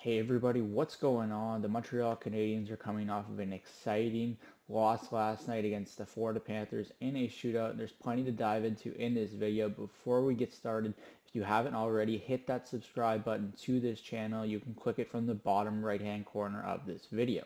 Hey everybody, what's going on? The Montreal Canadiens are coming off of an exciting loss last night against the Florida Panthers in a shootout. There's plenty to dive into in this video. Before we get started, if you haven't already, hit that subscribe button to this channel. You can click it from the bottom right hand corner of this video.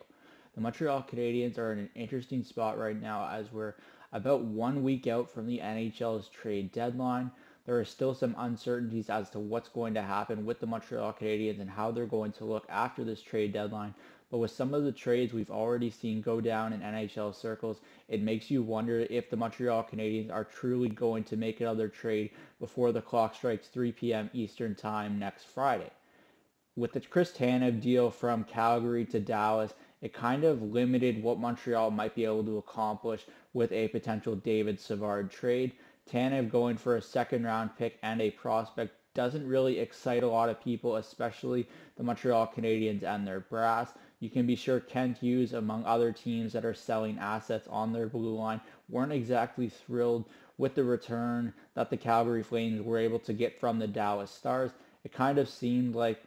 The Montreal Canadiens are in an interesting spot right now as we're about 1 week out from the NHL's trade deadline. There are still some uncertainties as to what's going to happen with the Montreal Canadiens and how they're going to look after this trade deadline. But with some of the trades we've already seen go down in NHL circles, it makes you wonder if the Montreal Canadiens are truly going to make another trade before the clock strikes 3 p.m. Eastern Time next Friday. With the Chris Tanev deal from Calgary to Dallas, it kind of limited what Montreal might be able to accomplish with a potential David Savard trade. Tanev going for a second round pick and a prospect doesn't really excite a lot of people, especially the Montreal Canadiens and their brass. You can be sure Kent Hughes, among other teams that are selling assets on their blue line, weren't exactly thrilled with the return that the Calgary Flames were able to get from the Dallas Stars. It kind of seemed like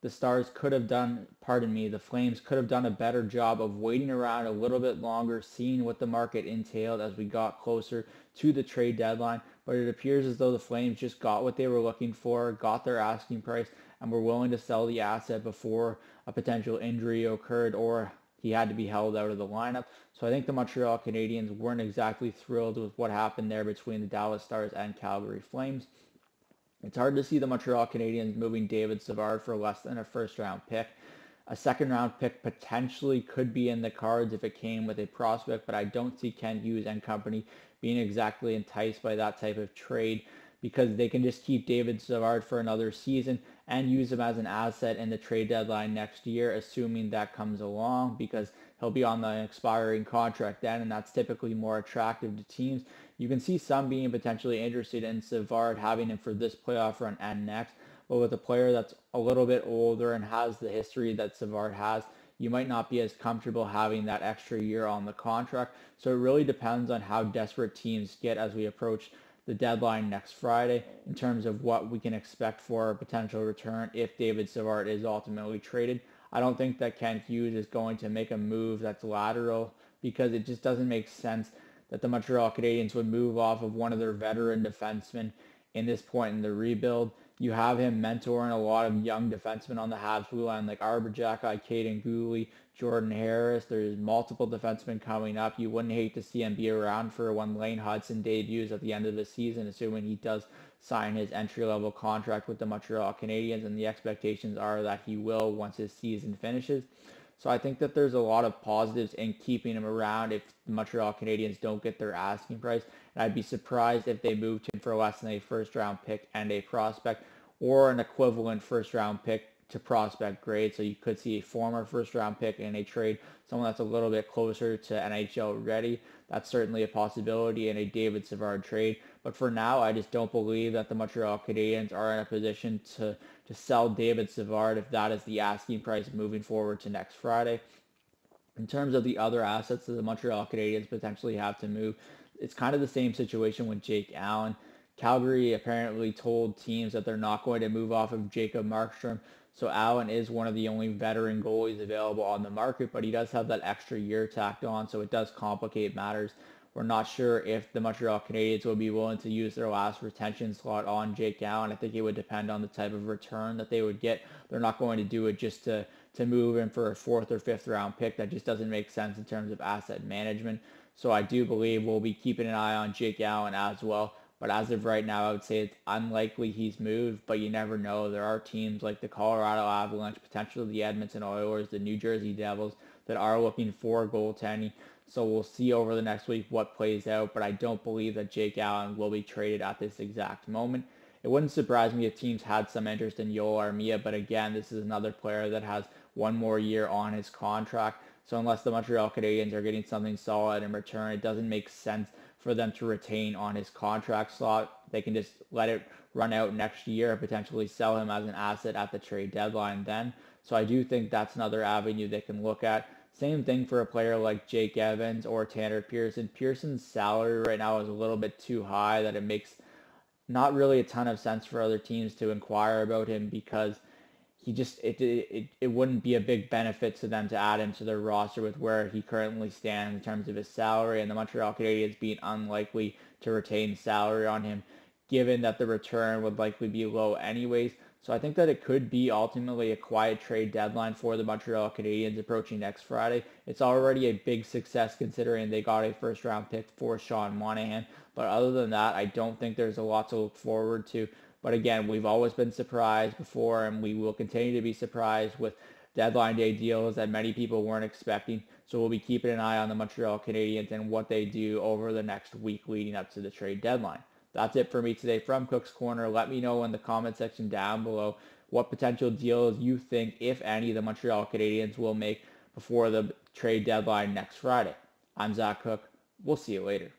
the Flames could have done a better job of waiting around a little bit longer, seeing what the market entailed as we got closer to the trade deadline. But it appears as though the Flames just got what they were looking for, got their asking price, and were willing to sell the asset before a potential injury occurred or he had to be held out of the lineup. So I think the Montreal Canadiens weren't exactly thrilled with what happened there between the Dallas Stars and Calgary Flames. It's hard to see the Montreal Canadiens moving David Savard for less than a first-round pick. A second-round pick potentially could be in the cards if it came with a prospect, but I don't see Ken Hughes and company being exactly enticed by that type of trade because they can just keep David Savard for another season and use him as an asset in the trade deadline next year, assuming that comes along, because he'll be on the expiring contract then, and that's typically more attractive to teams. You can see some being potentially interested in Savard, having him for this playoff run and next, but with a player that's a little bit older and has the history that Savard has, you might not be as comfortable having that extra year on the contract. So it really depends on how desperate teams get as we approach the deadline next Friday in terms of what we can expect for a potential return if David Savard is ultimately traded. I don't think that Kent Hughes is going to make a move that's lateral because it just doesn't make sense that the Montreal Canadiens would move off of one of their veteran defensemen in this point in the rebuild. You have him mentoring a lot of young defensemen on the Habs blue line like Arbor Caden Gooley, Jordan Harris. There's multiple defensemen coming up. You wouldn't hate to see him be around for when Lane Hudson debuts at the end of the season, assuming he does sign his entry-level contract with the Montreal Canadiens, and the expectations are that he will once his season finishes. So I think that there's a lot of positives in keeping him around if the Montreal Canadiens don't get their asking price. And I'd be surprised if they moved him for less than a first-round pick and a prospect or an equivalent first-round pick to prospect grade. So you could see a former first-round pick in a trade, someone that's a little bit closer to NHL ready. That's certainly a possibility in a David Savard trade. But for now, I just don't believe that the Montreal Canadiens are in a position to sell David Savard if that is the asking price moving forward to next Friday. In terms of the other assets that the Montreal Canadiens potentially have to move, it's kind of the same situation with Jake Allen. Calgary apparently told teams that they're not going to move off of Jacob Markstrom, so Allen is one of the only veteran goalies available on the market, but he does have that extra year tacked on, so it does complicate matters. We're not sure if the Montreal Canadiens will be willing to use their last retention slot on Jake Allen. I think it would depend on the type of return that they would get. They're not going to do it just to move him for a fourth or fifth round pick. That just doesn't make sense in terms of asset management. So I do believe we'll be keeping an eye on Jake Allen as well. But as of right now, I would say it's unlikely he's moved, but you never know. There are teams like the Colorado Avalanche, potentially the Edmonton Oilers, the New Jersey Devils that are looking for goaltending. So we'll see over the next week what plays out, but I don't believe that Jake Allen will be traded at this exact moment. It wouldn't surprise me if teams had some interest in Yoel Armia, but again, this is another player that has one more year on his contract. So unless the Montreal Canadiens are getting something solid in return, it doesn't make sense for them to retain on his contract slot. They can just let it run out next year and potentially sell him as an asset at the trade deadline then. So I do think that's another avenue they can look at. Same thing for a player like Jake Evans or Tanner Pearson. Pearson's salary right now is a little bit too high that it makes not really a ton of sense for other teams to inquire about him because he just it wouldn't be a big benefit to them to add him to their roster with where he currently stands in terms of his salary, and the Montreal Canadiens being unlikely to retain salary on him, given that the return would likely be low anyways. So I think that it could be ultimately a quiet trade deadline for the Montreal Canadiens approaching next Friday. It's already a big success considering they got a first round pick for Sean Monahan. But other than that, I don't think there's a lot to look forward to. But again, we've always been surprised before, and we will continue to be surprised with deadline day deals that many people weren't expecting. So we'll be keeping an eye on the Montreal Canadiens and what they do over the next week leading up to the trade deadline. That's it for me today from Cook's Corner. Let me know in the comment section down below what potential deals you think, if any, the Montreal Canadiens will make before the trade deadline next Friday. I'm Zach Cook. We'll see you later.